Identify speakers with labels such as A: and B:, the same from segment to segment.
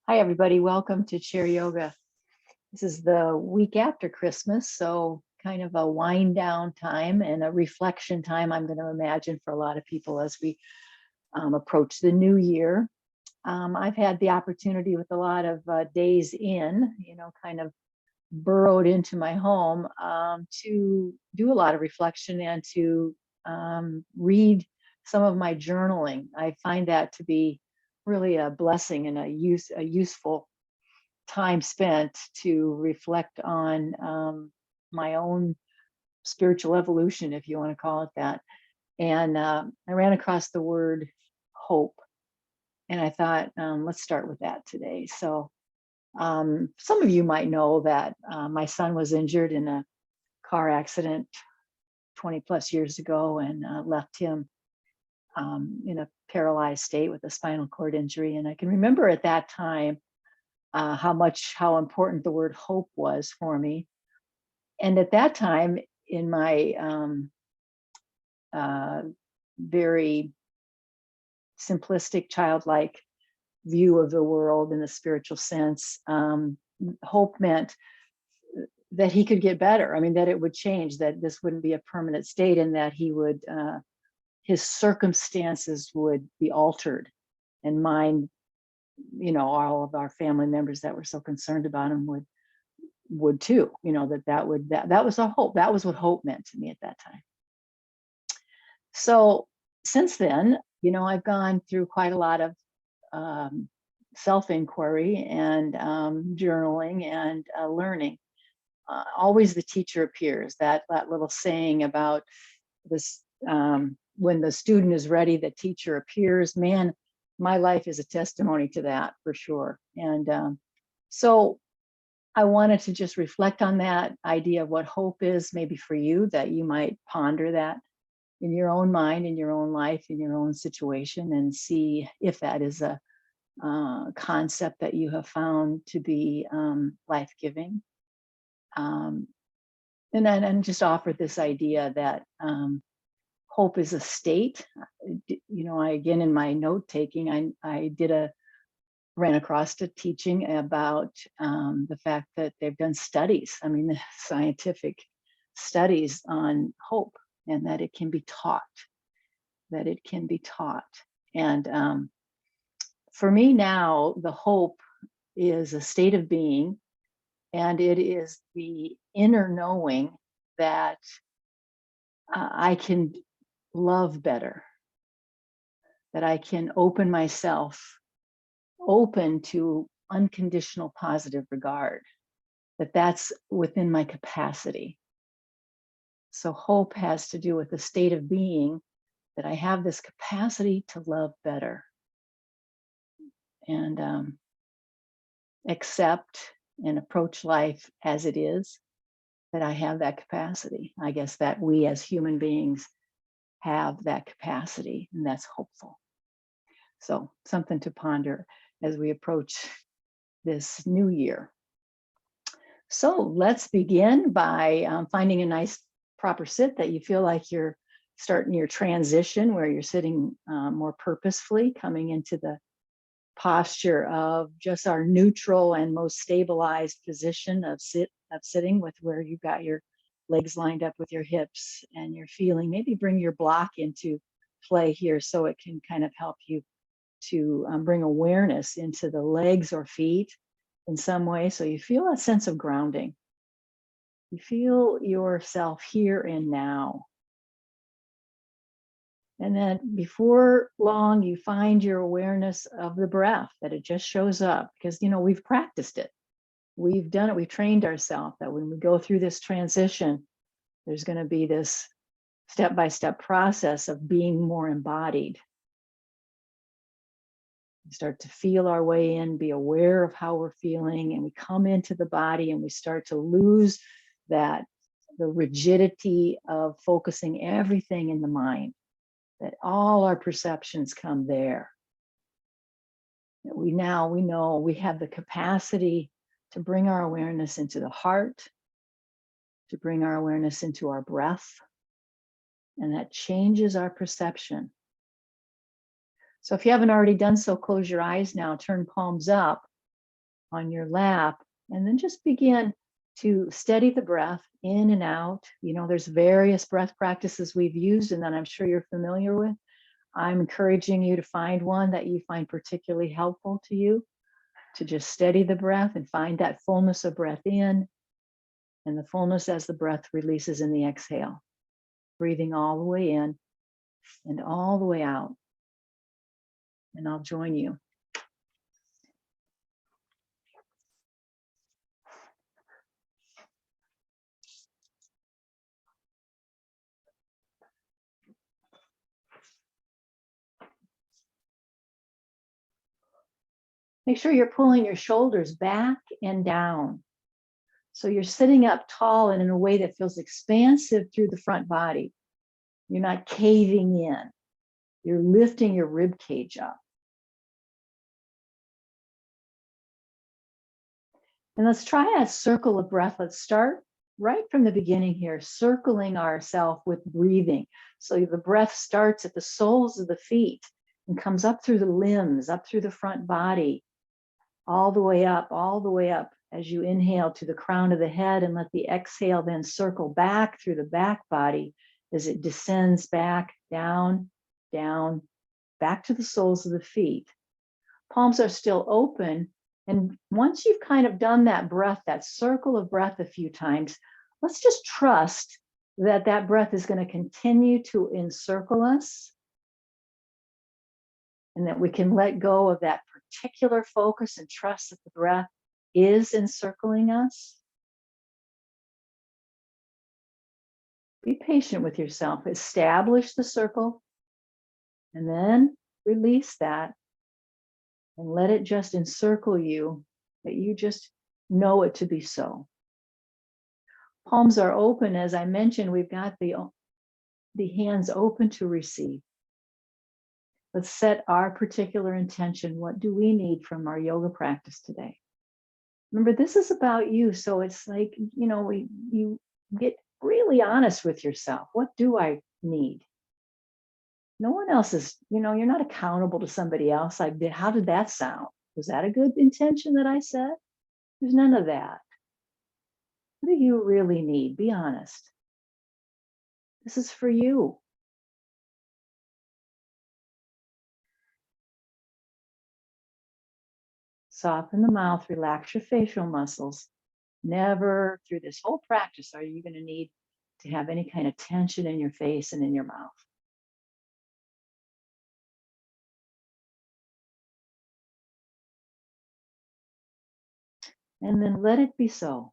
A: Hi, everybody. Welcome to Chair Yoga. This is the week after Christmas, so kind of a wind down time and a reflection time, I'm going to imagine, for a lot of people as we approach the new year. I've had the opportunity with a lot of days in, kind of burrowed into my home to do a lot of reflection and to read some of my journaling. I find that to be really a blessing and a useful time spent to reflect on my own spiritual evolution, if you want to call it that. And I ran across the word hope, and I thought, let's start with that today. So, some of you might know that my son was injured in a car accident 20 plus years ago and left him in a paralyzed state with a spinal cord injury. And I can remember at that time how important the word hope was for me. And at that time, in my very simplistic, childlike view of the world in the spiritual sense, hope meant that he could get better. I mean, that it would change, that this wouldn't be a permanent state, and that he would, his circumstances would be altered, and mine, all of our family members that were so concerned about him would too. That was a hope. That was what hope meant to me at that time. So since then, I've gone through quite a lot of self-inquiry and journaling and learning. Always the teacher appears. That little saying about this, when the student is ready, the teacher appears. Man, my life is a testimony to that for sure. And so I wanted to just reflect on that idea of what hope is, maybe for you, that you might ponder that in your own mind, in your own life, in your own situation, and see if that is a concept that you have found to be life-giving. And just offer this idea that hope is a state. Again, in my note taking, I ran across a teaching about the fact that they've done studies, scientific studies on hope, and that it can be taught, And for me now, the hope is a state of being, and it is the inner knowing that I can love better, that I can open myself open to unconditional positive regard, that's within my capacity. So hope has to do with the state of being, that I have this capacity to love better and accept and approach life as it is, that I have that capacity. I guess that we as human beings have that capacity, and that's hopeful. So something to ponder as we approach this new year. So let's begin by finding a nice proper sit that you feel like you're starting your transition, where you're sitting more purposefully, coming into the posture of just our neutral and most stabilized position of sitting, with where you've got your legs lined up with your hips, and you're feeling, maybe bring your block into play here, so it can kind of help you to bring awareness into the legs or feet in some way, so you feel a sense of grounding. You feel yourself here and now. And then before long, you find your awareness of the breath, that it just shows up, because we've practiced it. We've done it. We've trained ourselves that when we go through this transition, there's going to be this step-by-step process of being more embodied. We start to feel our way in, be aware of how we're feeling, and we come into the body, and we start to lose the rigidity of focusing everything in the mind, that all our perceptions come there. That we know we have the capacity to bring our awareness into the heart, to bring our awareness into our breath, and that changes our perception. So if you haven't already done so, close your eyes now, turn palms up, on your lap. And then just begin to steady the breath in and out. You know, there's various breath practices we've used and that I'm sure you're familiar with. I'm encouraging you to find one that you find particularly helpful to you, to just steady the breath and find that fullness of breath in and the fullness as the breath releases in the exhale. Breathing all the way in and all the way out. And I'll join you. Make sure you're pulling your shoulders back and down. So you're sitting up tall and in a way that feels expansive through the front body. You're not caving in. You're lifting your rib cage up. And let's try a circle of breath. Let's start right from the beginning here, circling ourselves with breathing. So the breath starts at the soles of the feet and comes up through the limbs, up through the front body, all the way up as you inhale to the crown of the head, and let the exhale then circle back through the back body as it descends back, down, down, back to the soles of the feet. Palms are still open. And once you've kind of done that breath, that circle of breath a few times, let's just trust that that breath is going to continue to encircle us and that we can let go of that particular focus and trust that the breath is encircling us. Be patient with yourself. Establish the circle and then release that and let it just encircle you, that you just know it to be so. Palms are open. As I mentioned, we've got the hands open to receive. Let's set our particular intention. What do we need from our yoga practice today? Remember, this is about you. So it's like, you know, you get really honest with yourself. What do I need? No one else is, you know, you're not accountable to somebody else. Like, how did that sound? Was that a good intention that I set? There's none of that. What do you really need? Be honest. This is for you. Soften the mouth, relax your facial muscles. Never through this whole practice are you going to need to have any kind of tension in your face and in your mouth. And then let it be so.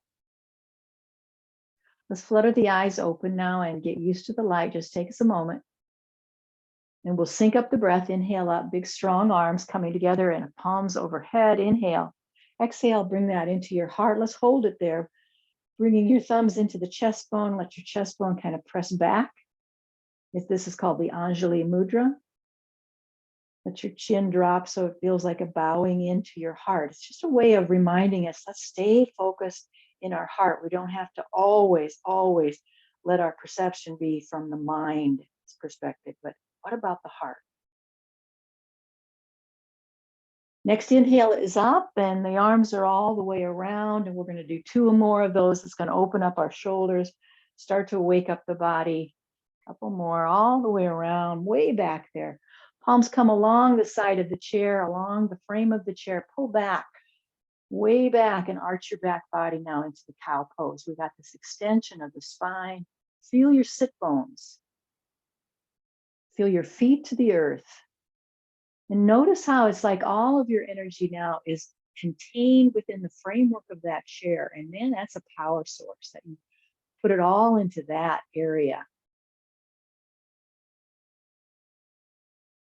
A: Let's flutter the eyes open now and get used to the light. Just take us a moment. And we'll sync up the breath. Inhale up, big strong arms coming together and palms overhead. Inhale. Exhale, bring that into your heart. Let's hold it there. Bringing your thumbs into the chest bone. Let your chest bone kind of press back. This is called the Anjali Mudra. Let your chin drop so it feels like a bowing into your heart. It's just a way of reminding us, let's stay focused in our heart. We don't have to always let our perception be from the mind's perspective, but what about the heart? Next inhale is up and the arms are all the way around, and we're going to do 2 or more of those. It's going to open up our shoulders, start to wake up the body. A couple more all the way around, way back there. Palms come along the side of the chair, along the frame of the chair. Pull back, way back, and arch your back body now into the cow pose. We've got this extension of the spine. Feel your sit bones. Feel your feet to the earth. And notice how it's like all of your energy now is contained within the framework of that chair. And man, that's a power source that you put it all into that area.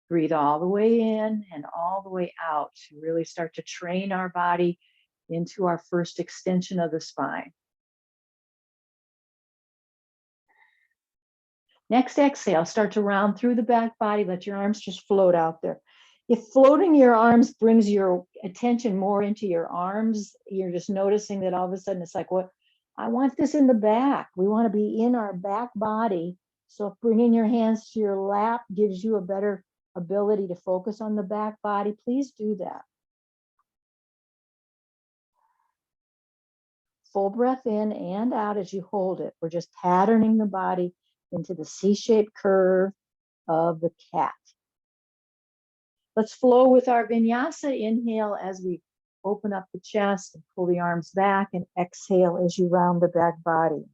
A: Breathe all the way in and all the way out to really start to train our body into our first extension of the spine. Next exhale, start to round through the back body. Let your arms just float out there. If floating your arms brings your attention more into your arms, you're just noticing that all of a sudden it's like, what? I want this in the back. We want to be in our back body. So if bringing your hands to your lap gives you a better ability to focus on the back body, please do that. Full breath in and out as you hold it. We're just patterning the body into the C-shaped curve of the cat. Let's flow with our vinyasa. Inhale as we open up the chest and pull the arms back, and exhale as you round the back body.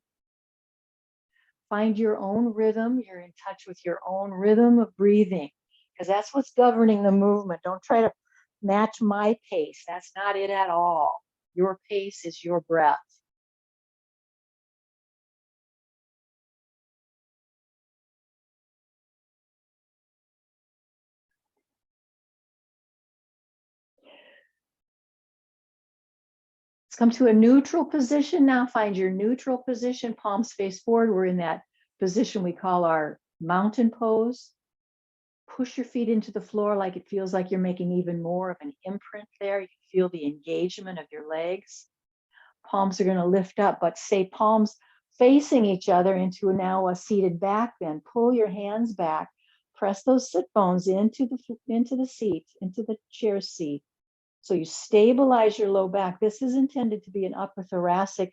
A: Find your own rhythm. You're in touch with your own rhythm of breathing, because that's what's governing the movement. Don't try to match my pace. That's not it at all. Your pace is your breath. Let's come to a neutral position now. Find your neutral position, palms face forward. We're in that position we call our mountain pose. Push your feet into the floor like it feels like you're making even more of an imprint there. You feel the engagement of your legs. Palms are going to lift up, but say palms facing each other into now a seated back bend. Pull your hands back. Press those sit bones into the seat, into the chair seat. So you stabilize your low back. This is intended to be an upper thoracic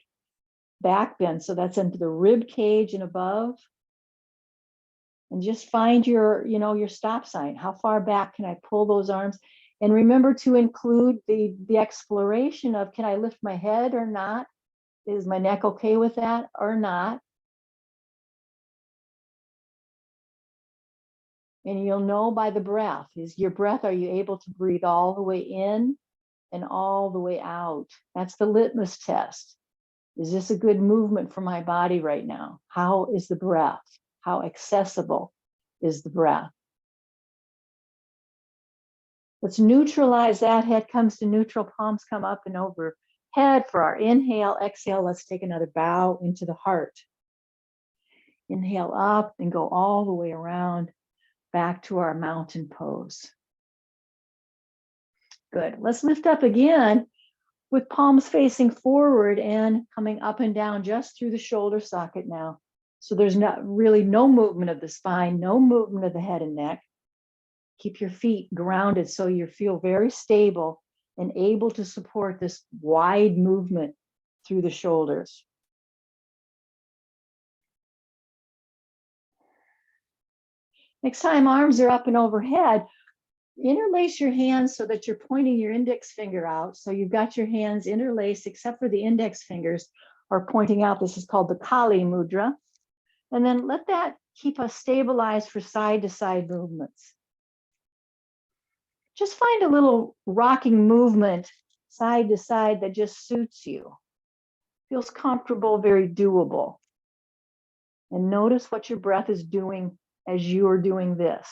A: back bend. So that's into the rib cage and above. And just find your stop sign. How far back can I pull those arms? And remember to include the exploration of, can I lift my head or not? Is my neck okay with that or not? And you'll know by the breath. Is your breath, are you able to breathe all the way in and all the way out? That's the litmus test. Is this a good movement for my body right now? How is the breath? How accessible is the breath? Let's neutralize that. Head comes to neutral, palms come up and overhead for our inhale. Exhale, let's take another bow into the heart. Inhale up and go all the way around back to our mountain pose. Good. Let's lift up again with palms facing forward and coming up and down just through the shoulder socket now. So there's not really no movement of the spine, no movement of the head and neck. Keep your feet grounded so you feel very stable and able to support this wide movement through the shoulders. Next time arms are up and overhead, interlace your hands so that you're pointing your index finger out. So you've got your hands interlaced, except for the index fingers are pointing out. This is called the Kali Mudra. And then let that keep us stabilized for side to side movements. Just find a little rocking movement side to side that just suits you. Feels comfortable, very doable. And notice what your breath is doing as you're doing this.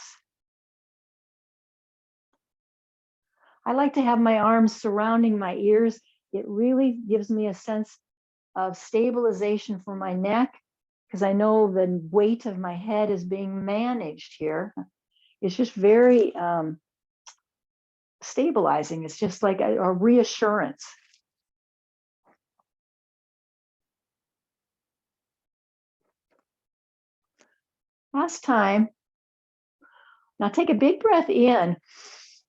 A: I like to have my arms surrounding my ears. It really gives me a sense of stabilization for my neck, because I know the weight of my head is being managed here. It's just very stabilizing. It's just like a reassurance. Last time. Now take a big breath in.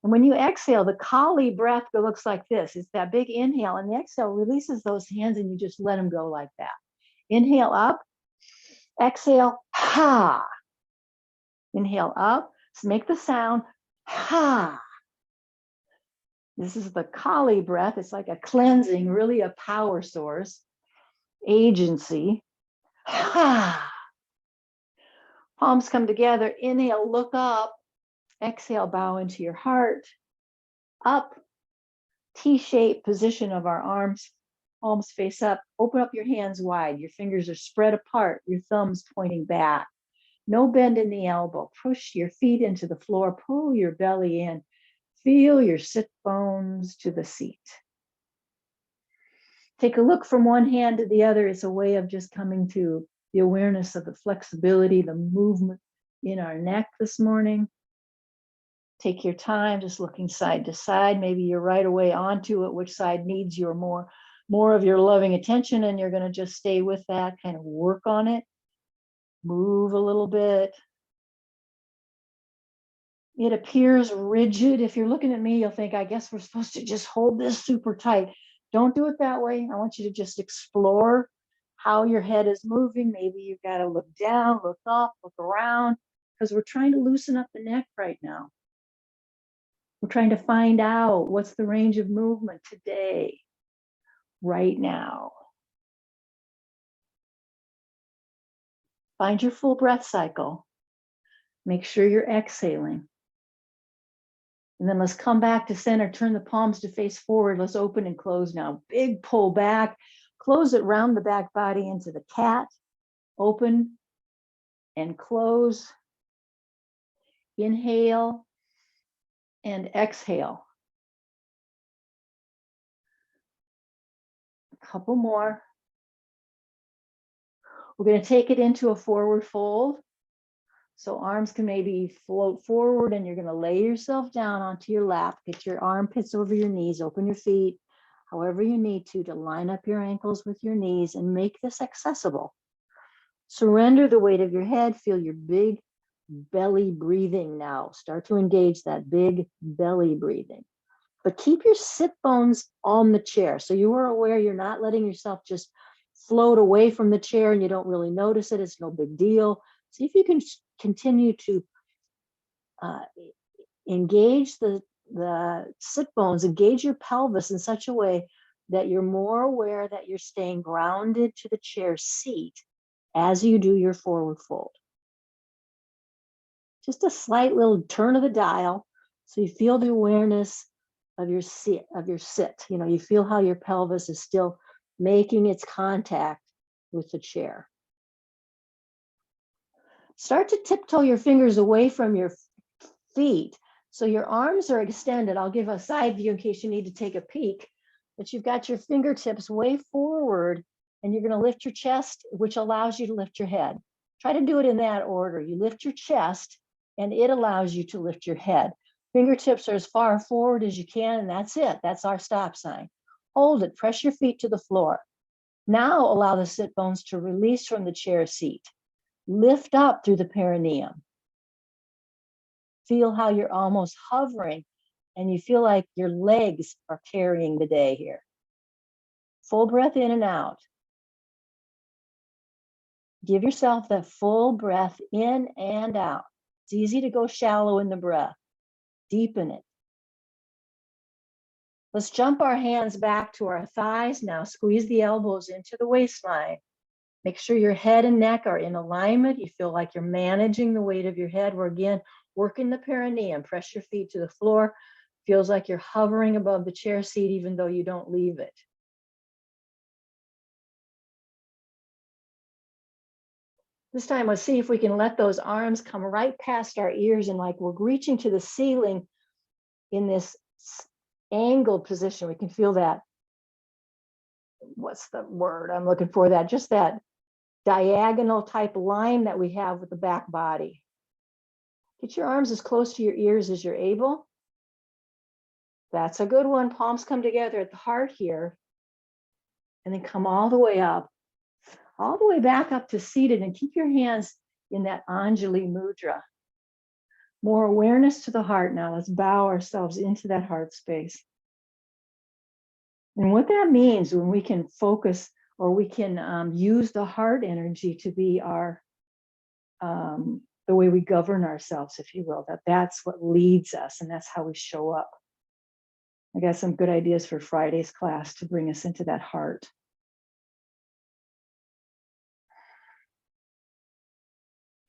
A: And when you exhale, the Kali breath looks like this. It's that big inhale, and the exhale releases those hands and you just let them go like that. Inhale up, exhale, ha. Inhale up, so make the sound, ha. This is the Kali breath. It's like a cleansing, really a power source, agency. Ha. Palms come together. Inhale, look up. Exhale, bow into your heart. Up, T-shaped position of our arms. Palms face up. Open up your hands wide. Your fingers are spread apart. Your thumbs pointing back. No bend in the elbow. Push your feet into the floor. Pull your belly in. Feel your sit bones to the seat. Take a look from one hand to the other. It's a way of just coming to the awareness of the flexibility, the movement in our neck this morning. Take your time, just looking side to side. Maybe you're right away onto it, which side needs your more of your loving attention, and you're going to just stay with that, kind of work on it. Move a little bit. It appears rigid. If you're looking at me, you'll think, I guess we're supposed to just hold this super tight. Don't do it that way. I want you to just explore how your head is moving. Maybe you've got to look down, look up, look around, because we're trying to loosen up the neck right now. We're trying to find out what's the range of movement today, right now. Find your full breath cycle. Make sure you're exhaling. And then let's come back to center, turn the palms to face forward. Let's open and close now. Big pull back, close it round the back body into the cat. Open and close. Inhale and exhale. A couple more. We're going to take it into a forward fold. So arms can maybe float forward, and you're going to lay yourself down onto your lap. Get your armpits over your knees, open your feet, however you need to line up your ankles with your knees and make this accessible. Surrender the weight of your head. Feel your big belly breathing now. Start to engage that big belly breathing. But keep your sit bones on the chair. So you are aware you're not letting yourself just float away from the chair and you don't really notice it. It's no big deal. See if you can continue to engage the sit bones, engage your pelvis in such a way that you're more aware that you're staying grounded to the chair seat as you do your forward fold. Just a slight little turn of the dial so you feel the awareness of your sit. You know, you feel how your pelvis is still making its contact with the chair. Start to tiptoe your fingers away from your feet so your arms are extended. I'll give a side view in case you need to take a peek, but you've got your fingertips way forward and you're going to lift your chest, which allows you to lift your head. Try to do it in that order. You lift your chest and it allows you to lift your head. Fingertips are as far forward as you can, and that's it. That's our stop sign. Hold it, press your feet to the floor. Now allow the sit bones to release from the chair seat. Lift up through the perineum. Feel how you're almost hovering and you feel like your legs are carrying the day here. Full breath in and out. Give yourself that full breath in and out. It's easy to go shallow in the breath. Deepen it. Let's jump our hands back to our thighs now. Squeeze the elbows into the waistline. Make sure your head and neck are in alignment. You feel like you're managing the weight of your head. We're again working the perineum. Press your feet to the floor. Feels like you're hovering above the chair seat even though you don't leave it. This time, let's see if we can let those arms come right past our ears and like we're reaching to the ceiling in this angled position. We can feel that. What's the word I'm looking for? That just that diagonal type line that we have with the back body. Get your arms as close to your ears as you're able. That's a good one. Palms come together at the heart here. And then come all the way up. All the way back up to seated, and keep your hands in that Anjali Mudra. More awareness to the heart now. Let's bow ourselves into that heart space. And what that means when we can focus or we can use the heart energy to be our, the way we govern ourselves, if you will, that's what leads us and that's how we show up. I got some good ideas for Friday's class to bring us into that heart.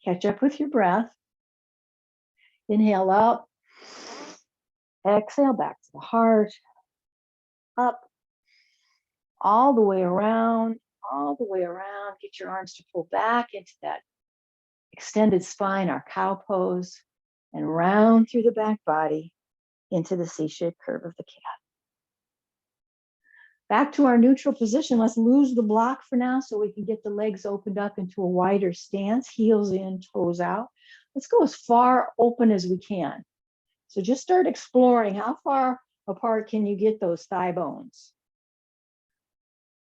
A: Catch up with your breath. Inhale up. Exhale back to the heart. Up. All the way around. All the way around. Get your arms to pull back into that extended spine, our cow pose, and round through the back body into the C-shaped curve of the cat. Back to our neutral position. Let's lose the block for now so we can get the legs opened up into a wider stance, heels in, toes out. Let's go as far open as we can. So just start exploring how far apart can you get those thigh bones.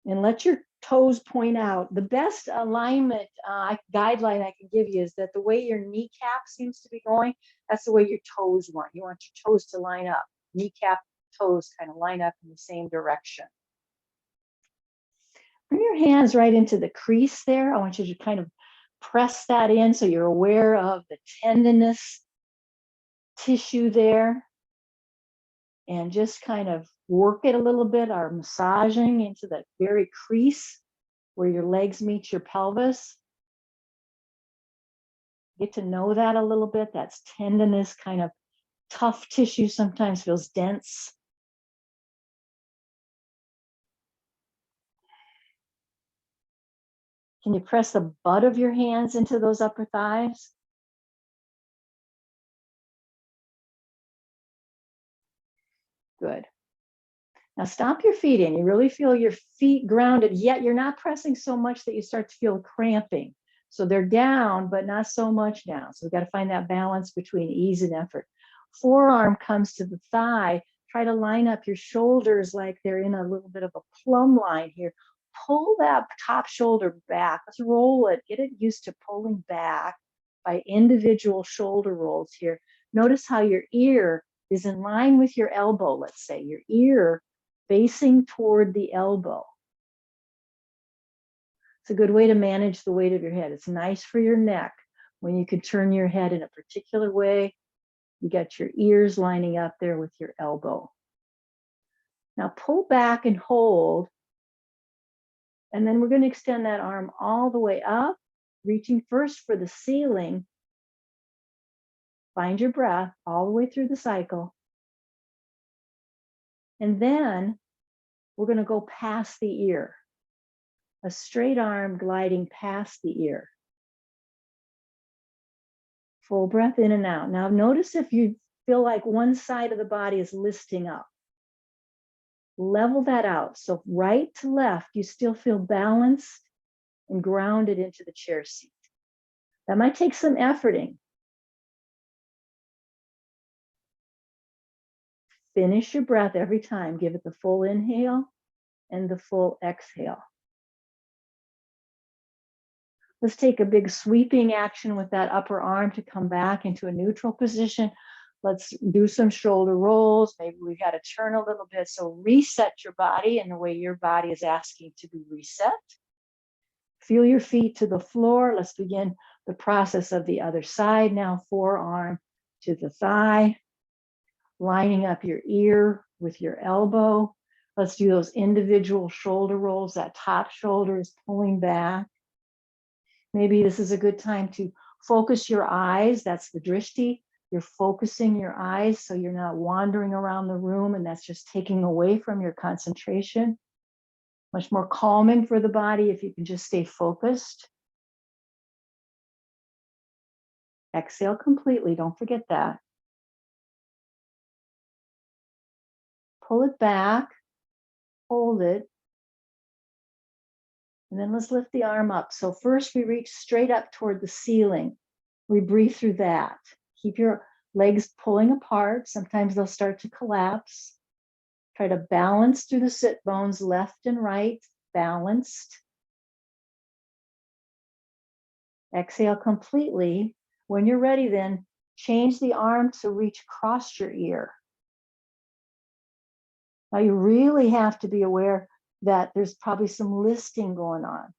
A: And let your toes point out. The best alignment guideline I can give you is that the way your kneecap seems to be going, that's the way your toes want. You want your toes to line up. Kneecap, toes kind of line up in the same direction. Bring your hands right into the crease there. I want you to kind of press that in so you're aware of the tenderness tissue there. And just kind of work it a little bit, or massaging into that very crease where your legs meet your pelvis. Get to know that a little bit. That's tenderness, kind of tough tissue, sometimes feels dense. Can you press the butt of your hands into those upper thighs? Good. Now stomp your feet in. You really feel your feet grounded, yet you're not pressing so much that you start to feel cramping. So they're down, but not so much down. So we've got to find that balance between ease and effort. Forearm comes to the thigh. Try to line up your shoulders like they're in a little bit of a plumb line here. Pull that top shoulder back. Let's roll it. Get it used to pulling back by individual shoulder rolls here. Notice how your ear is in line with your elbow, let's say. Your ear facing toward the elbow. It's a good way to manage the weight of your head. It's nice for your neck when you can turn your head in a particular way. You got your ears lining up there with your elbow. Now pull back and hold. And then we're going to extend that arm all the way up, reaching first for the ceiling. Find your breath all the way through the cycle. And then we're going to go past the ear. A straight arm gliding past the ear. Full breath in and out. Now notice if you feel like one side of the body is lifting up. Level that out. So right to left, you still feel balanced and grounded into the chair seat. That might take some efforting. Finish your breath every time. Give it the full inhale and the full exhale. Let's take a big sweeping action with that upper arm to come back into a neutral position. Let's do some shoulder rolls. Maybe we got to turn a little bit. So reset your body in the way your body is asking to be reset. Feel your feet to the floor. Let's begin the process of the other side now. Forearm to the thigh, lining up your ear with your elbow. Let's do those individual shoulder rolls. That top shoulder is pulling back. Maybe this is a good time to focus your eyes. That's the drishti. You're focusing your eyes so you're not wandering around the room, and that's just taking away from your concentration. Much more calming for the body if you can just stay focused. Exhale completely. Don't forget that. Pull it back. Hold it. And then let's lift the arm up. So first we reach straight up toward the ceiling. We breathe through that. Keep your legs pulling apart. Sometimes they'll start to collapse. Try to balance through the sit bones, left and right, balanced. Exhale completely. When you're ready, then change the arm to reach across your ear. Now you really have to be aware that there's probably some listing going on.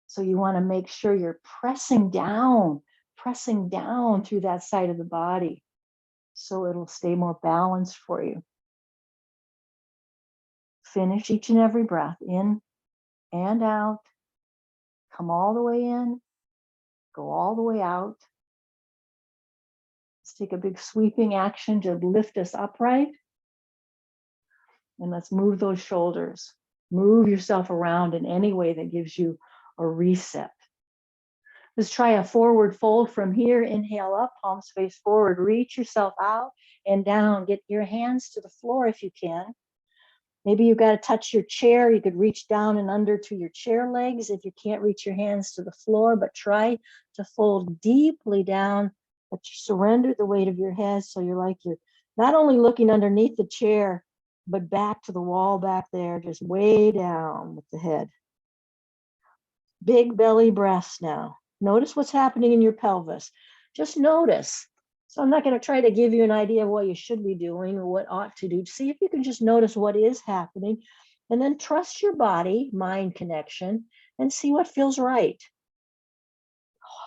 A: So you want to make sure you're pressing down through that side of the body so it'll stay more balanced for you. Finish each and every breath in and out. Come all the way in, go all the way out. Let's take a big sweeping action to lift us upright. And let's move those shoulders. Move yourself around in any way that gives you a reset. Let's try a forward fold from here. Inhale up, palms face forward. Reach yourself out and down. Get your hands to the floor if you can. Maybe you've got to touch your chair. You could reach down and under to your chair legs if you can't reach your hands to the floor, but try to fold deeply down, but you surrender the weight of your head so you're not only looking underneath the chair, but back to the wall back there, just way down with the head. Big belly breaths now. Notice what's happening in your pelvis. Just notice. So I'm not going to try to give you an idea of what you should be doing or what ought to do. See if you can just notice what is happening
B: And then trust your body, mind connection, and see what feels right.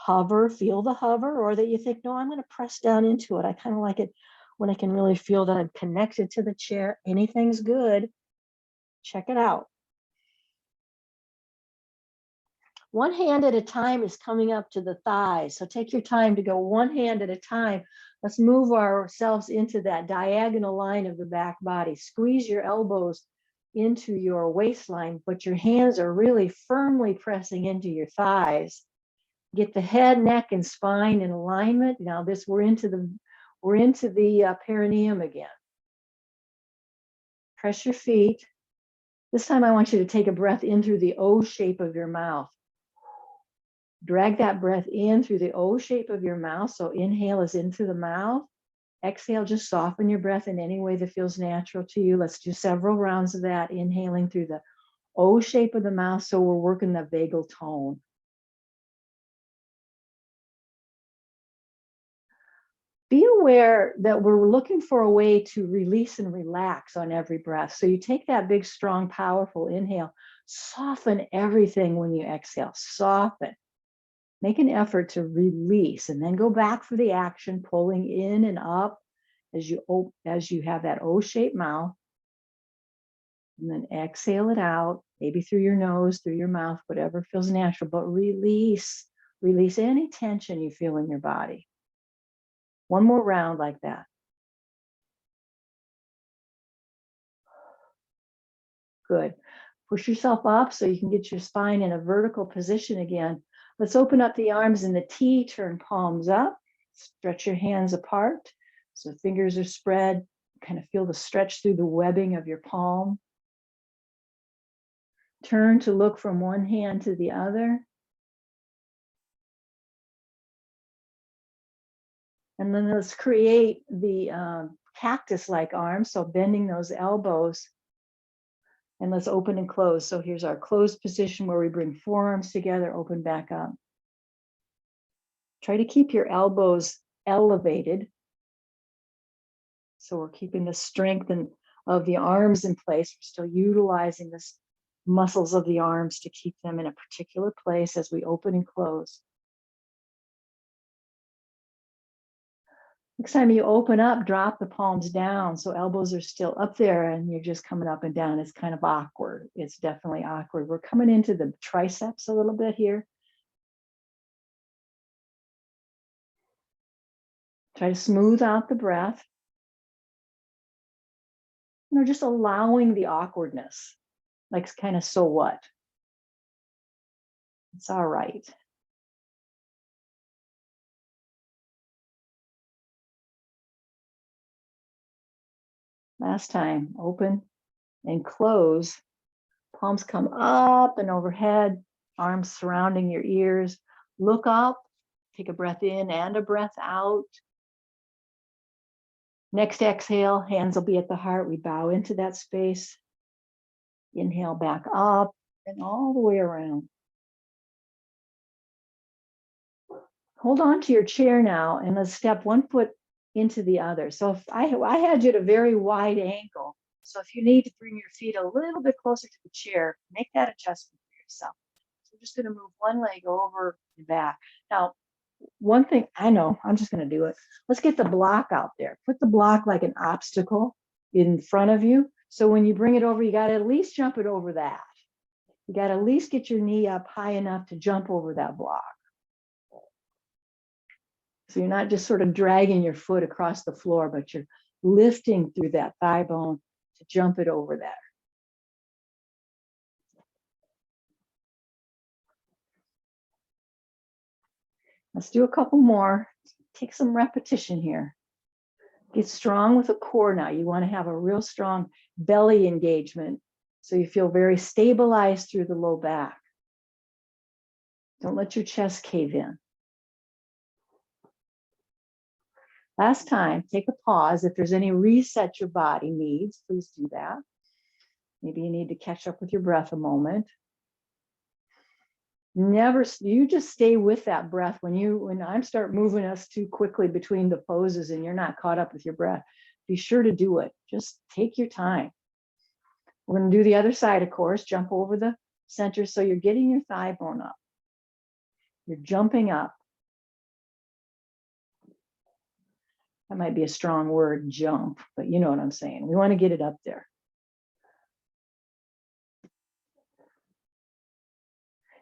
B: Hover, feel the hover, or that you think, no, I'm going to press down into it. I kind of like it when I can really feel that I'm connected to the chair. Anything's good. Check it out. One hand at a time is coming up to the thighs. So take your time to go one hand at a time. Let's move ourselves into that diagonal line of the back body. Squeeze your elbows into your waistline, but your hands are really firmly pressing into your thighs. Get the head, neck, and spine in alignment. Now we're into the perineum again. Press your feet. This time I want you to take a breath in through the O shape of your mouth. Drag that breath in through the O shape of your mouth. So inhale is into the mouth. Exhale, just soften your breath in any way that feels natural to you. Let's do several rounds of that, inhaling through the O shape of the mouth. So we're working the vagal tone. Be aware that we're looking for a way to release and relax on every breath. So you take that big, strong, powerful inhale, soften everything when you exhale, soften. Make an effort to release and then go back for the action, pulling in and up as you have that O-shaped mouth. And then exhale it out, maybe through your nose, through your mouth, whatever feels natural, but release any tension you feel in your body. One more round like that. Good. Push yourself up so you can get your spine in a vertical position again. Let's open up the arms in the T, turn palms up, stretch your hands apart. So fingers are spread, kind of feel the stretch through the webbing of your palm. Turn to look from one hand to the other. And then let's create the cactus-like arms, so bending those elbows. And let's open and close. So here's our closed position where we bring forearms together, open back up. Try to keep your elbows elevated. So we're keeping the strength of the arms in place. We're still utilizing the muscles of the arms to keep them in a particular place as we open and close. Next time you open up, drop the palms down. So elbows are still up there and you're just coming up and down. It's kind of awkward. It's definitely awkward. We're coming into the triceps a little bit here. Try to smooth out the breath. Just allowing the awkwardness, like kind of, so what? It's all right. Last time, open and close. Palms come up and overhead, arms surrounding your ears. Look up, take a breath in and a breath out. Next exhale, hands will be at the heart. We bow into that space. Inhale back up and all the way around. Hold on to your chair now and let's step one foot into the other. So if I had you at a very wide angle. So if you need to bring your feet a little bit closer to the chair, make that adjustment for yourself. So we're just going to move one leg over and back. Now, one thing I know, I'm just going to do it. Let's get the block out there. Put the block like an obstacle in front of you. So when you bring it over, you got to at least jump it over that. You got to at least get your knee up high enough to jump over that block. So you're not just sort of dragging your foot across the floor, but you're lifting through that thigh bone to jump it over there. Let's do a couple more. Take some repetition here. Get strong with the core now. You want to have a real strong belly engagement so you feel very stabilized through the low back. Don't let your chest cave in. Last time, take a pause. If there's any reset your body needs, please do that. Maybe you need to catch up with your breath a moment. You just stay with that breath. When I start moving us too quickly between the poses and you're not caught up with your breath, be sure to do it. Just take your time. We're going to do the other side, of course, jump over the center. So you're getting your thigh bone up. You're jumping up. That might be a strong word, jump, but you know what I'm saying. We want to get it up there.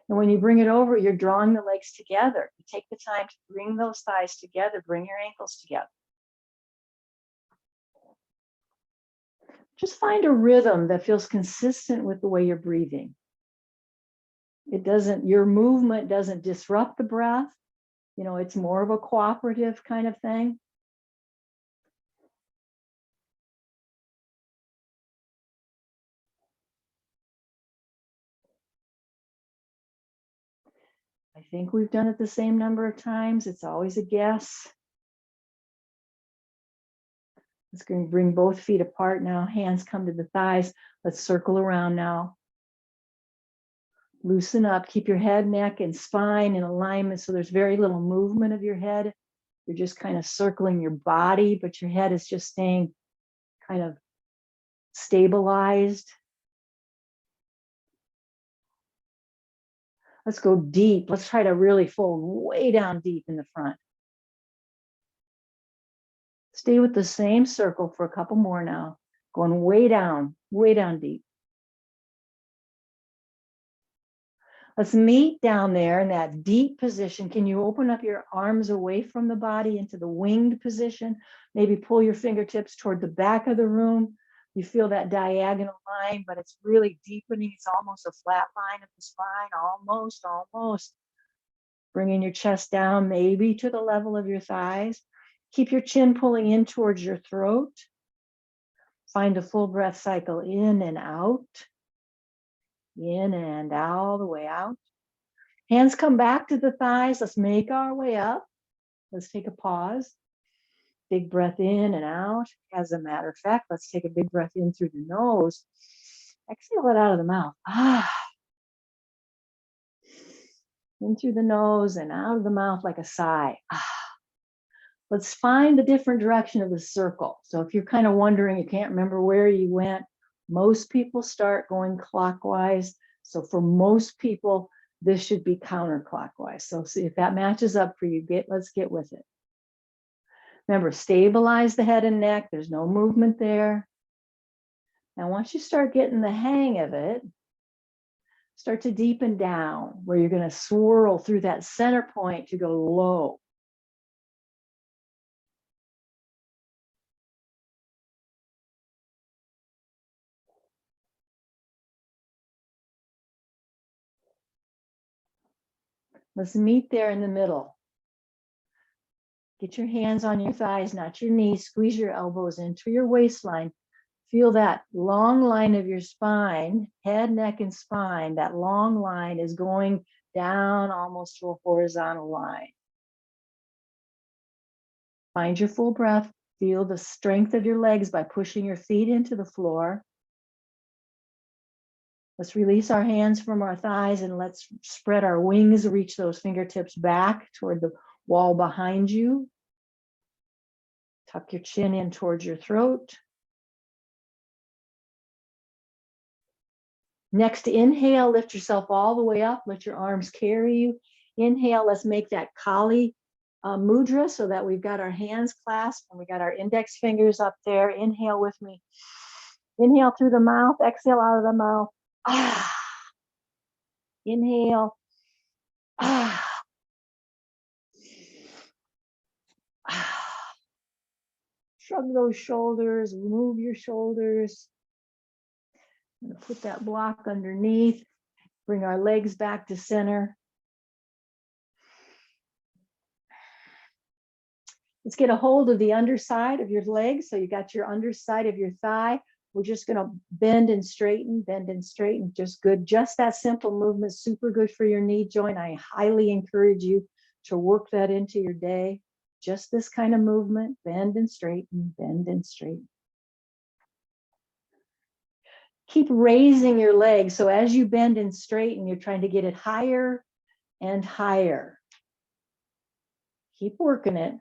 B: And when you bring it over, you're drawing the legs together. You take the time to bring those thighs together, bring your ankles together. Just find a rhythm that feels consistent with the way you're breathing. Your movement doesn't disrupt the breath. You know, it's more of a cooperative kind of thing. I think we've done it the same number of times. It's always a guess. Let's go bring both feet apart now. Hands come to the thighs. Let's circle around now. Loosen up. Keep your head, neck, and spine in alignment so there's very little movement of your head. You're just kind of circling your body, but your head is just staying kind of stabilized. Let's go deep. Let's try to really fold way down deep in the front. Stay with the same circle for a couple more now. Going way down deep. Let's meet down there in that deep position. Can you open up your arms away from the body into the winged position? Maybe pull your fingertips toward the back of the room. You feel that diagonal line, but it's really deepening. It's almost a flat line of the spine, almost. Bringing your chest down, maybe to the level of your thighs. Keep your chin pulling in towards your throat. Find a full breath cycle in and out. In and all the way out. Hands come back to the thighs. Let's make our way up. Let's take a pause. Big breath in and out. As a matter of fact, let's take a big breath in through the nose. Exhale it out of the mouth. In through the nose and out of the mouth like a sigh. Let's find the different direction of the circle. So if you're kind of wondering, you can't remember where you went, most people start going clockwise. So for most people, this should be counterclockwise. So see if that matches up for you. Let's get with it. Remember, stabilize the head and neck. There's no movement there. Now, once you start getting the hang of it, start to deepen down where you're going to swirl through that center point to go low. Let's meet there in the middle. Get your hands on your thighs, not your knees. Squeeze your elbows into your waistline. Feel that long line of your spine, head, neck, and spine. That long line is going down almost to a horizontal line. Find your full breath. Feel the strength of your legs by pushing your feet into the floor. Let's release our hands from our thighs and let's spread our wings, reach those fingertips back toward the wall behind you. Tuck your chin in towards your throat. Next, inhale, lift yourself all the way up. Let your arms carry you. Inhale, let's make that Kali Mudra so that we've got our hands clasped and we got our index fingers up there. Inhale with me. Inhale through the mouth, exhale out of the mouth. Inhale. Shrug those shoulders, move your shoulders. I'm going to put that block underneath. Bring our legs back to center. Let's get a hold of the underside of your leg. So you got your underside of your thigh. We're just going to bend and straighten, just good. Just that simple movement, super good for your knee joint. I highly encourage you to work that into your day. Just this kind of movement, bend and straighten, bend and straighten. Keep raising your legs. So as you bend and straighten, you're trying to get it higher and higher. Keep working it.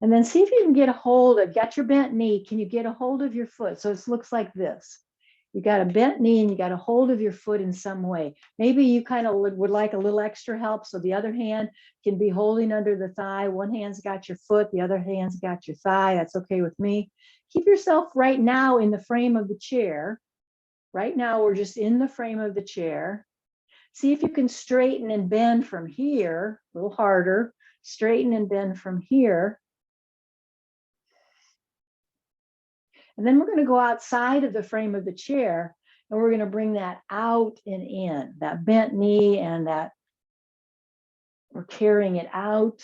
B: And then see if you can get a hold of, got your bent knee, can you get a hold of your foot? So it looks like this. You got a bent knee and you got a hold of your foot in some way. Maybe you kind of would like a little extra help. So the other hand can be holding under the thigh. One hand's got your foot, the other hand's got your thigh. That's okay with me. Keep yourself right now in the frame of the chair. Right now, we're just in the frame of the chair. See if you can straighten and bend from here, a little harder. Straighten and bend from here. And then we're going to go outside of the frame of the chair and we're going to bring that out and in, that bent knee and that we're carrying it out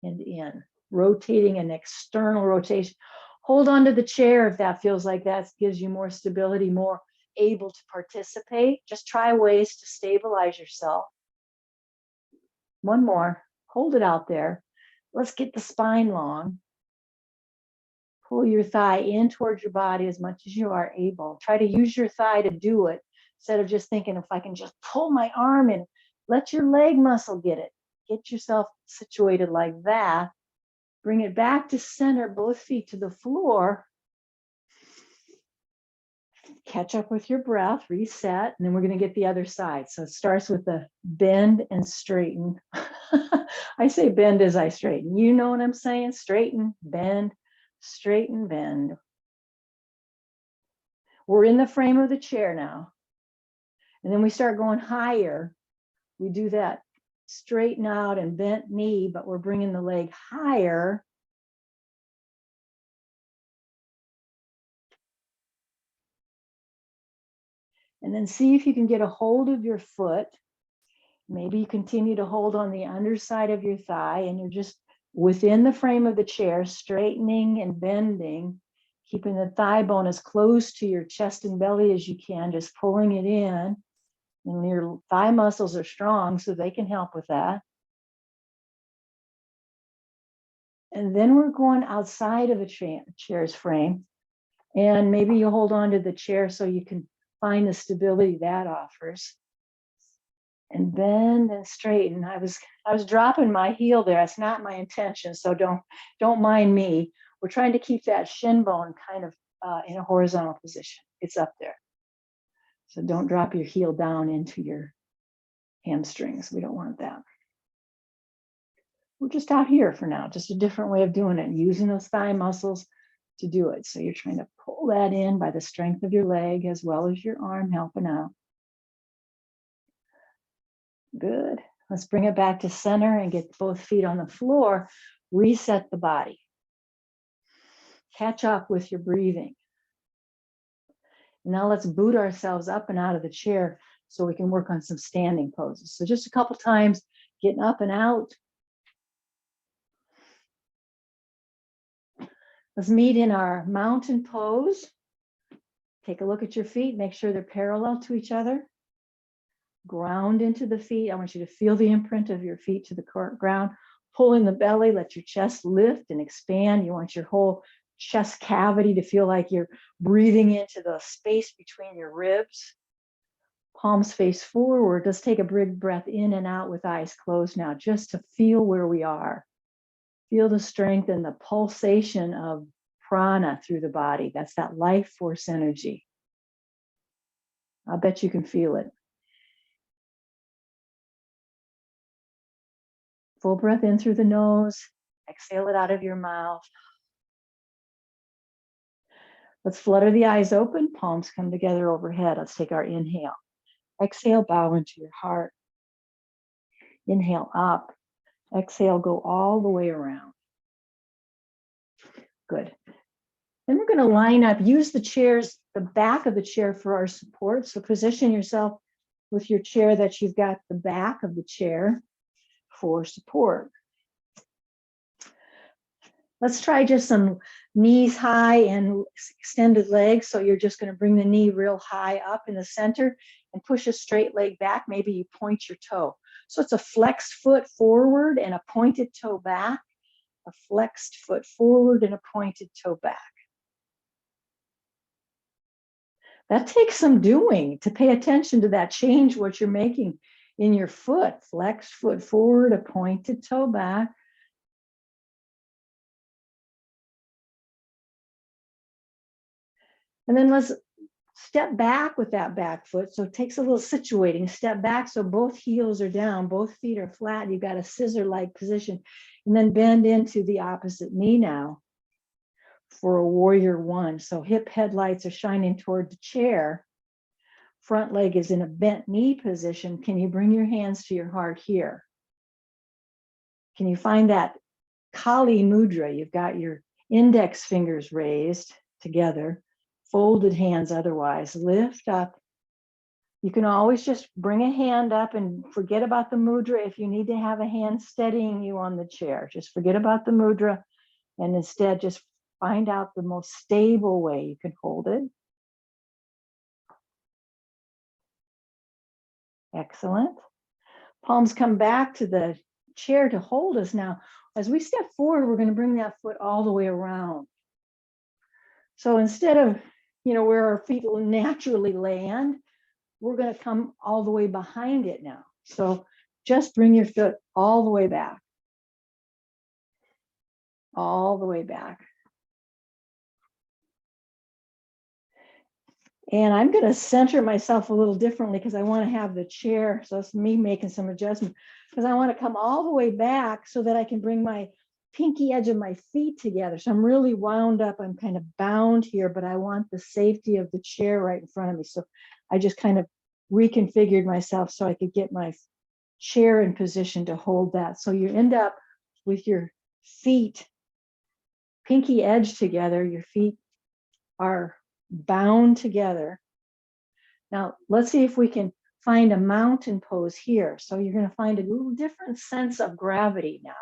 B: and in, rotating an external rotation. Hold on to the chair if that feels like that gives you more stability, more able to participate. Just try ways to stabilize yourself. One more, hold it out there. Let's get the spine long. Pull your thigh in towards your body as much as you are able. Try to use your thigh to do it instead of just thinking, if I can just pull my arm in, let your leg muscle get it. Get yourself situated like that. Bring it back to center, both feet to the floor. Catch up with your breath, reset, and then we're going to get the other side. So it starts with the bend and straighten. I say bend as I straighten. You know what I'm saying? Straighten, bend, straighten, bend. We're in the frame of the chair now. And then we start going higher. We do that straighten out and bent knee, but we're bringing the leg higher. And then see if you can get a hold of your foot. Maybe you continue to hold on the underside of your thigh and you're just within the frame of the chair, straightening and bending, keeping the thigh bone as close to your chest and belly as you can, just pulling it in. And your thigh muscles are strong, so they can help with that. And then we're going outside of the chair's frame. And maybe you hold on to the chair so you can find the stability that offers. And bend and straighten. I was dropping my heel there. It's not my intention, so don't mind me. We're trying to keep that shin bone kind of in a horizontal position. It's up there. So don't drop your heel down into your hamstrings. We don't want that. We're just out here for now, just a different way of doing it, using those thigh muscles to do it. So you're trying to pull that in by the strength of your leg as well as your arm helping out. Good. Let's bring it back to center and get both feet on the floor. Reset the body. Catch up with your breathing. Now let's boot ourselves up and out of the chair so we can work on some standing poses. So just a couple times, getting up and out. Let's meet in our mountain pose. Take a look at your feet, make sure they're parallel to each other. Ground into the feet. I want you to feel the imprint of your feet to the ground. Pull in the belly, let your chest lift and expand. You want your whole chest cavity to feel like you're breathing into the space between your ribs. Palms face forward. Let's take a big breath in and out with eyes closed now, just to feel where we are. Feel the strength and the pulsation of prana through the body. That's that life force energy. I bet you can feel it. Full breath in through the nose. Exhale it out of your mouth. Let's flutter the eyes open. Palms come together overhead. Let's take our inhale. Exhale, bow into your heart. Inhale up. Exhale, go all the way around. Good. Then we're going to line up, use the chairs, the back of the chair for our support. So position yourself with your chair that you've got the back of the chair for support. Let's try just some knees high and extended legs. So you're just going to bring the knee real high up in the center and push a straight leg back. Maybe you point your toe. So it's a flexed foot forward and a pointed toe back, a flexed foot forward and a pointed toe back. That takes some doing to pay attention to that change, what you're making in your foot. Flexed foot forward, a pointed toe back. And then let's step back with that back foot. So it takes a little situating. Step back so both heels are down, both feet are flat. You've got a scissor-like position. And then bend into the opposite knee now for a warrior one. So hip headlights are shining toward the chair. Front leg is in a bent knee position. Can you bring your hands to your heart here? Can you find that Kali Mudra? You've got your index fingers raised together, folded hands otherwise. Lift up. You can always just bring a hand up and forget about the mudra if you need to have a hand steadying you on the chair. Just forget about the mudra and instead just find out the most stable way you can hold it. Excellent. Palms come back to the chair to hold us now. As we step forward, we're going to bring that foot all the way around. So instead of, where our feet will naturally land, we're going to come all the way behind it now. So just bring your foot all the way back. All the way back. And I'm going to center myself a little differently because I want to have the chair. So it's me making some adjustment because I want to come all the way back so that I can bring my pinky edge of my feet together. So I'm really wound up. I'm kind of bound here, but I want the safety of the chair right in front of me. So I just kind of reconfigured myself so I could get my chair in position to hold that. So you end up with your feet pinky edge together. Your feet are bound together. Now, let's see if we can find a mountain pose here. So you're going to find a little different sense of gravity now.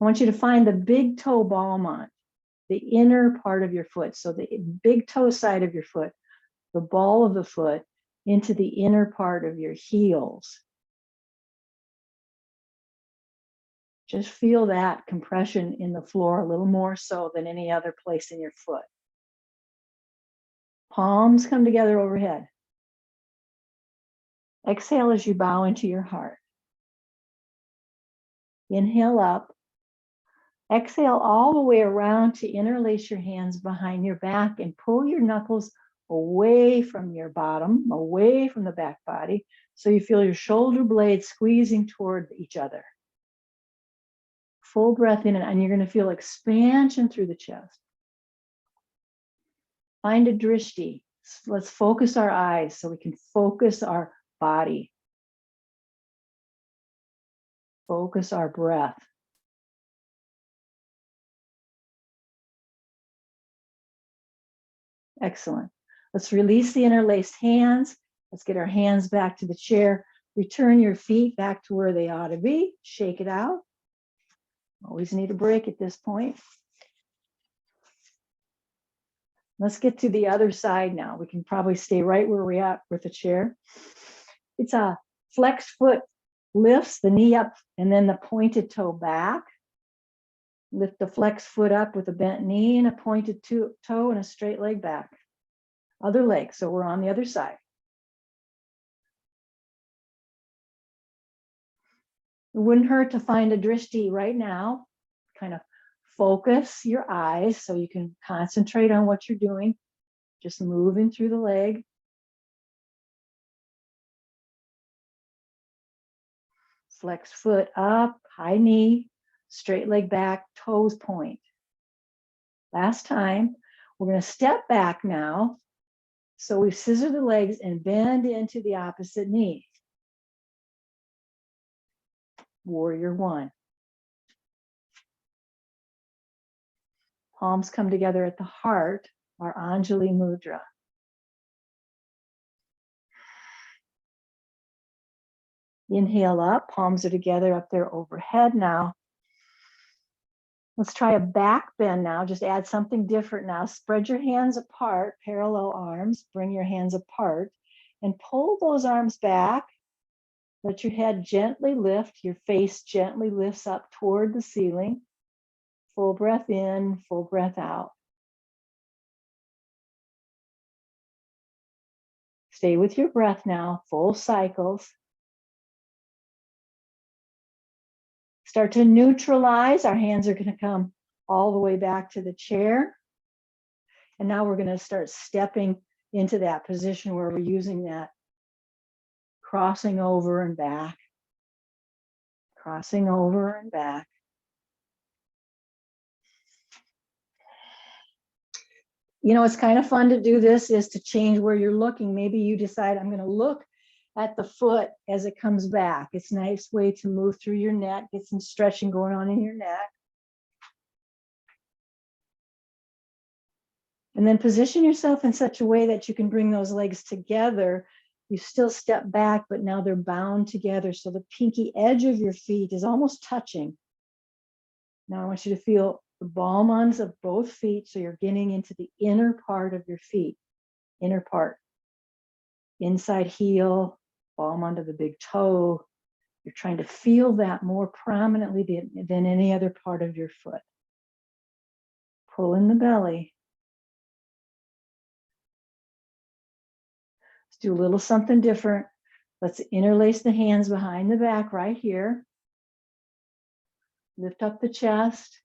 B: I want you to find the big toe ball, the inner part of your foot. So the big toe side of your foot, the ball of the foot into the inner part of your heels. Just feel that compression in the floor a little more so than any other place in your foot. Palms come together overhead. Exhale as you bow into your heart. Inhale up. Exhale all the way around to interlace your hands behind your back and pull your knuckles away from your bottom, away from the back body, so you feel your shoulder blades squeezing toward each other. Full breath in, and you're going to feel expansion through the chest. Find a drishti. Let's focus our eyes so we can focus our body. Focus our breath. Excellent. Let's release the interlaced hands. Let's get our hands back to the chair. Return your feet back to where they ought to be. Shake it out. Always need a break at this point. Let's get to the other side now. We can probably stay right where we're at with the chair. It's a flex foot lifts the knee up and then the pointed toe back. Lift the flex foot up with a bent knee and a pointed toe and a straight leg back. Other leg, so we're on the other side. It wouldn't hurt to find a drishti right now. Kind of focus your eyes so you can concentrate on what you're doing. Just moving through the leg. Flex foot up, high knee, straight leg back, toes point. Last time, we're going to step back now. So we scissor the legs and bend into the opposite knee. Warrior one. Palms come together at the heart, our Anjali Mudra. Inhale up, palms are together up there overhead now. Let's try a back bend now. Just add something different now. Spread your hands apart, parallel arms. Bring your hands apart and pull those arms back. Let your head gently lift. Your face gently lifts up toward the ceiling. Full breath in, full breath out. Stay with your breath now, full cycles. Start to neutralize. Our hands are going to come all the way back to the chair. And now we're going to start stepping into that position where we're using that crossing over and back, crossing over and back. You know, it's kind of fun to do this is to change where you're looking. Maybe you decide I'm going to look at the foot as it comes back. It's a nice way to move through your neck, get some stretching going on in your neck. And then position yourself in such a way that you can bring those legs together. You still step back, but now they're bound together. So the pinky edge of your feet is almost touching. Now I want you to feel the ball-ons of both feet. So you're getting into the inner part of your feet, inner part, inside heel, palm onto the big toe. You're trying to feel that more prominently than any other part of your foot. Pull in the belly. Let's do a little something different. Let's interlace the hands behind the back right here. Lift up the chest.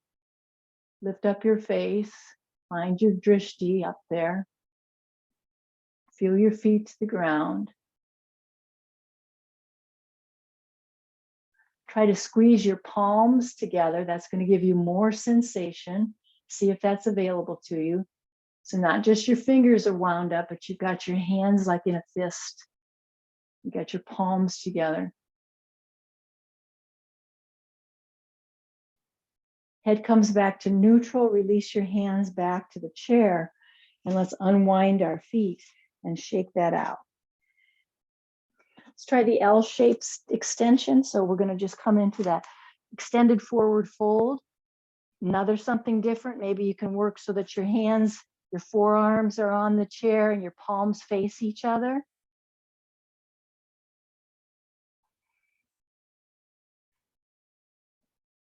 B: Lift up your face. Find your drishti up there. Feel your feet to the ground. Try to squeeze your palms together. That's going to give you more sensation. See if that's available to you. So not just your fingers are wound up, but you've got your hands like in a fist. You got your palms together. Head comes back to neutral. Release your hands back to the chair. And let's unwind our feet and shake that out. Let's try the L-shaped extension. So we're going to just come into that extended forward fold. Another something different. Maybe you can work so that your hands, your forearms are on the chair and your palms face each other.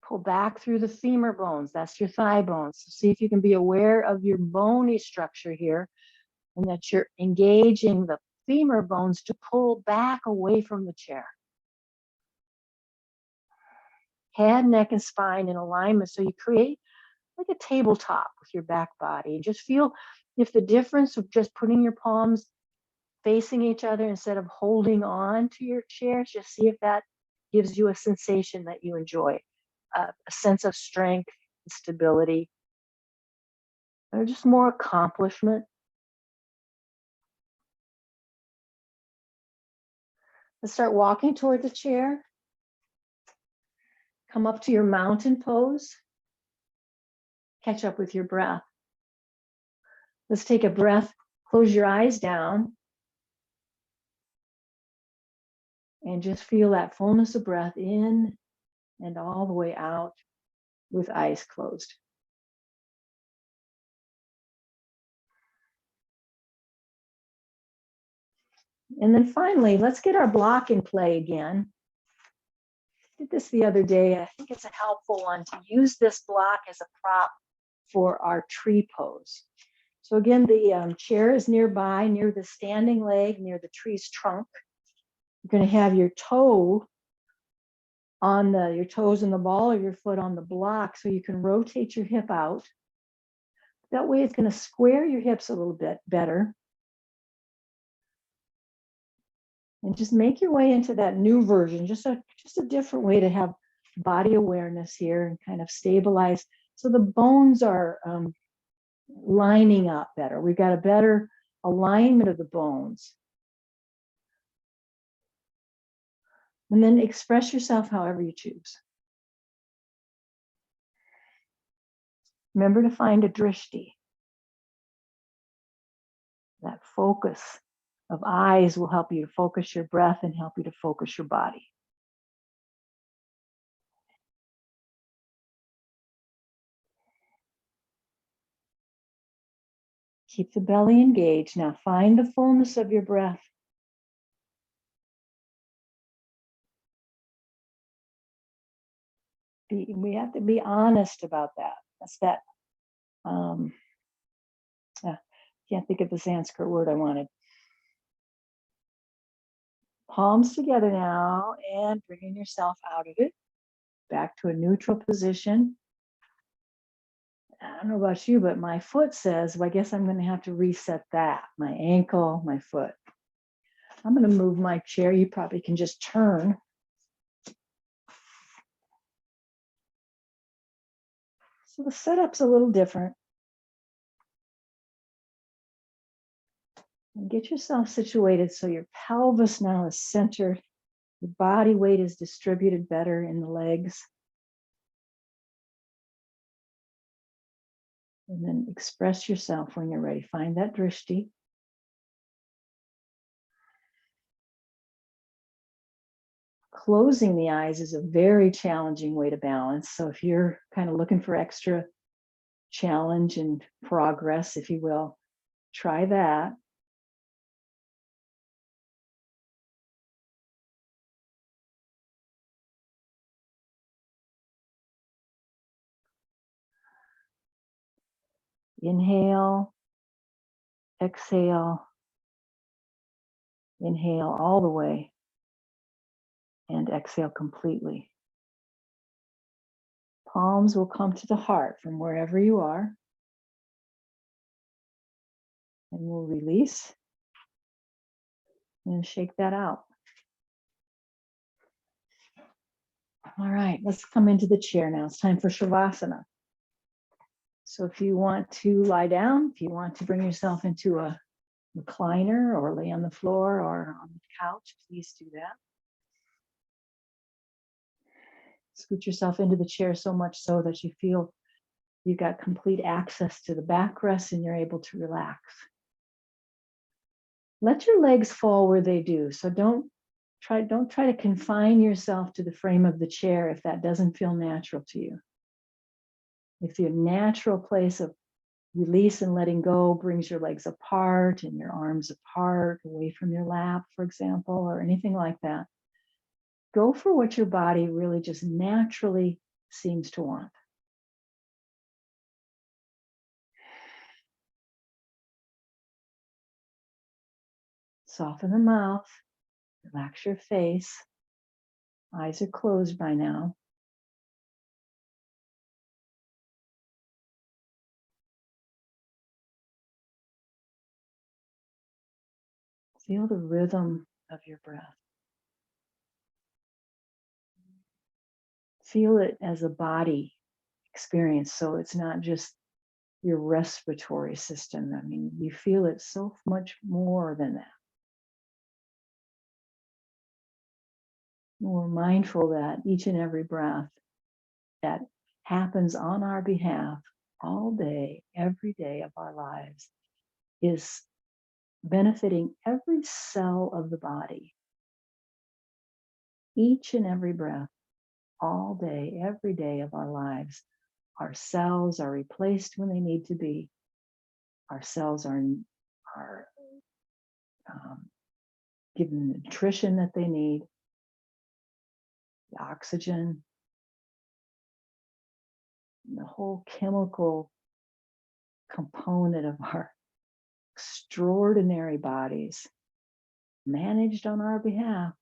B: Pull back through the femur bones. That's your thigh bones. So see if you can be aware of your bony structure here and that you're engaging the femur bones to pull back away from the chair. Head, neck, and spine in alignment. So you create like a tabletop with your back body. Just feel if the difference of just putting your palms facing each other instead of holding on to your chairs, just see if that gives you a sensation that you enjoy, a sense of strength, stability, or just more accomplishment. Let's start walking toward the chair. Come up to your mountain pose. Catch up with your breath. Let's take a breath. Close your eyes down. And just feel that fullness of breath in and all the way out with eyes closed. And then finally, let's get our block in play again. I did this the other day. I think it's a helpful one to use this block as a prop for our tree pose. So again, the chair is nearby, near the standing leg, near the tree's trunk. You're going to have your toe on your toes and the ball of your foot on the block so you can rotate your hip out. That way it's going to square your hips a little bit better. And just make your way into that new version, just a different way to have body awareness here and kind of stabilize. So the bones are lining up better. We've got a better alignment of the bones. And then express yourself however you choose. Remember to find a drishti. That focus of eyes will help you to focus your breath and help you to focus your body. Keep the belly engaged. Now find the fullness of your breath. We have to be honest about that. That's that. Can't think of the Sanskrit word I wanted. Palms together now and bringing yourself out of it. Back to a neutral position. I don't know about you, but my foot says, well, I guess I'm going to have to reset that. My ankle, my foot. I'm going to move my chair. You probably can just turn. So the setup's a little different. And get yourself situated so your pelvis now is centered. Your body weight is distributed better in the legs. And then express yourself when you're ready. Find that drishti. Closing the eyes is a very challenging way to balance. So if you're kind of looking for extra challenge and progress, if you will, try that. Inhale, exhale, inhale all the way, and exhale completely. Palms will come to the heart from wherever you are. And we'll release and shake that out. All right, let's come into the chair now. It's time for Shavasana. So if you want to lie down, if you want to bring yourself into a recliner or lay on the floor or on the couch, please do that. Scoot yourself into the chair so much so that you feel you got complete access to the backrest and you're able to relax. Let your legs fall where they do. So don't try to confine yourself to the frame of the chair if that doesn't feel natural to you. If your natural place of release and letting go brings your legs apart and your arms apart, away from your lap, for example, or anything like that, go for what your body really just naturally seems to want. Soften the mouth, relax your face. Eyes are closed by now. Feel the rhythm of your breath. Feel it as a body experience. So it's not just your respiratory system. I mean, you feel it so much more than that. We're mindful that each and every breath that happens on our behalf all day, every day of our lives is benefiting every cell of the body. Each and every breath, all day, every day of our lives, our cells are replaced when they need to be. Our cells are given the nutrition that they need, the oxygen, the whole chemical component of our extraordinary bodies managed on our behalf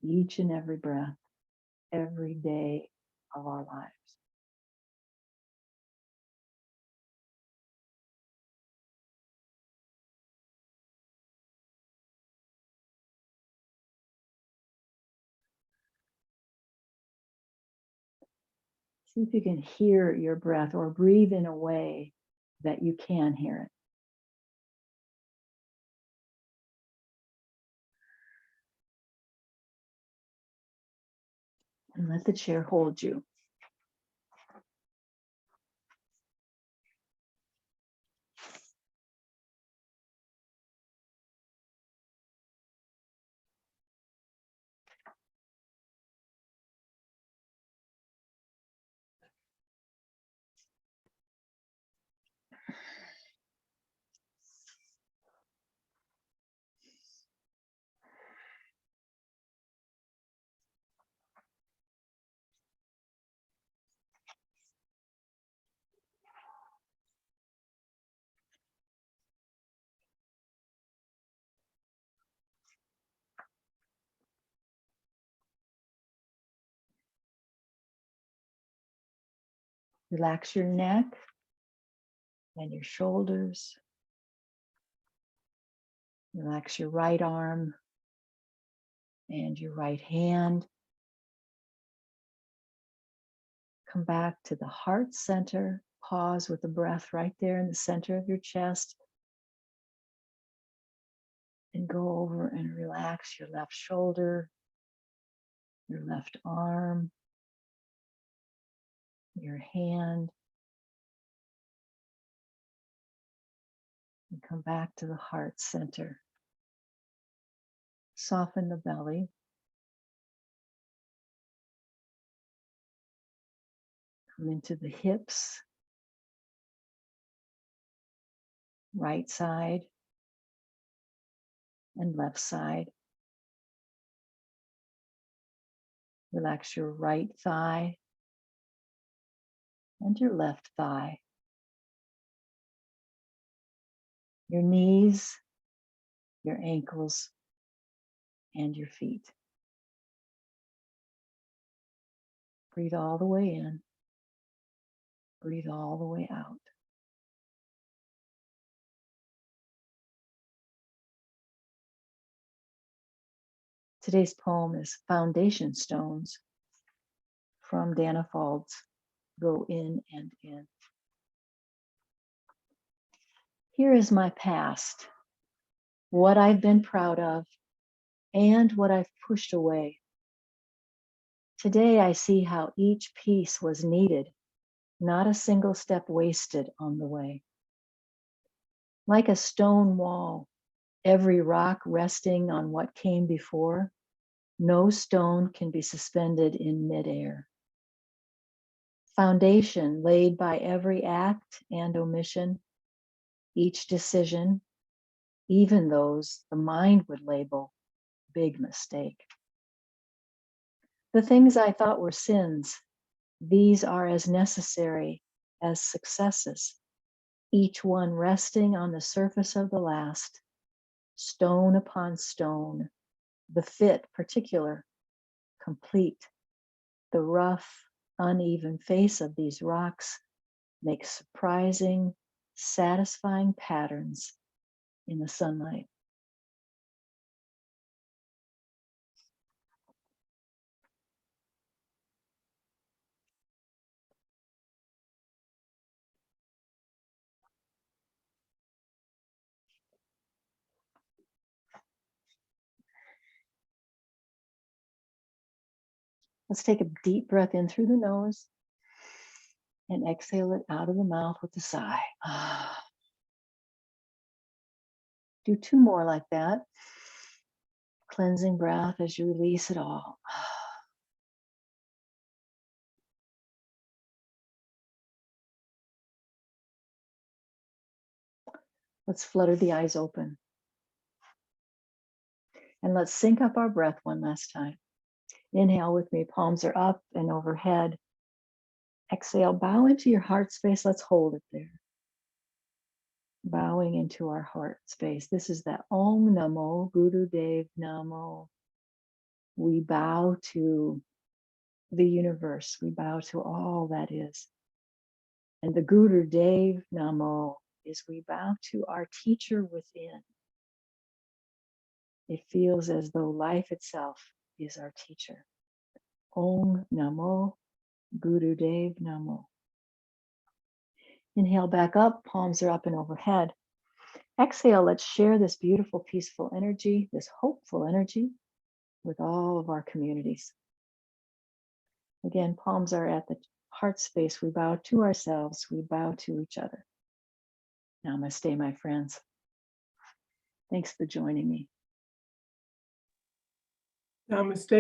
B: each and every breath, every day of our lives. See if you can hear your breath or breathe in a way that you can hear it. And let the chair hold you.
A: Relax your neck and your shoulders. Relax your right arm and your right hand. Come back to the heart center. Pause with the breath right there in the center of your chest. And go over and relax your left shoulder, your left arm, your hand. And come back to the heart center. Soften the belly. Come into the hips, right side and left side. Relax your right thigh and your left thigh. Your knees, your ankles, and your feet. Breathe all the way in. Breathe all the way out. Today's poem is Foundation Stones from Dana Fald's Go In and In. Here is my past, what I've been proud of, and what I've pushed away. Today I see how each piece was needed, not a single step wasted on the way. Like a stone wall, every rock resting on what came before, no stone can be suspended in midair. Foundation laid by every act and omission, each decision, even those the mind would label big mistake. The things I thought were sins, these are as necessary as successes, each one resting on the surface of the last, stone upon stone, the fit particular, complete. The rough, uneven face of these rocks makes surprising, satisfying patterns in the sunlight. Let's take a deep breath in through the nose and exhale it out of the mouth with a sigh. Do 2 more like that. Cleansing breath as you release it all. Let's flutter the eyes open. And let's sync up our breath one last time. Inhale with me, palms are up and overhead. Exhale, bow into your heart space. Let's hold it there. Bowing into our heart space. This is that Om Namo Guru Dev Namo. We bow to the universe. We bow to all that is. And the Guru Dev Namo is we bow to our teacher within. It feels as though life itself is our teacher. Om Namo Guru Dev Namo. Inhale back up, palms are up and overhead. Exhale, let's share this beautiful, peaceful energy, this hopeful energy with all of our communities. Again, palms are at the heart space. We bow to ourselves, we bow to each other. Namaste, my friends. Thanks for joining me.
C: Namaste.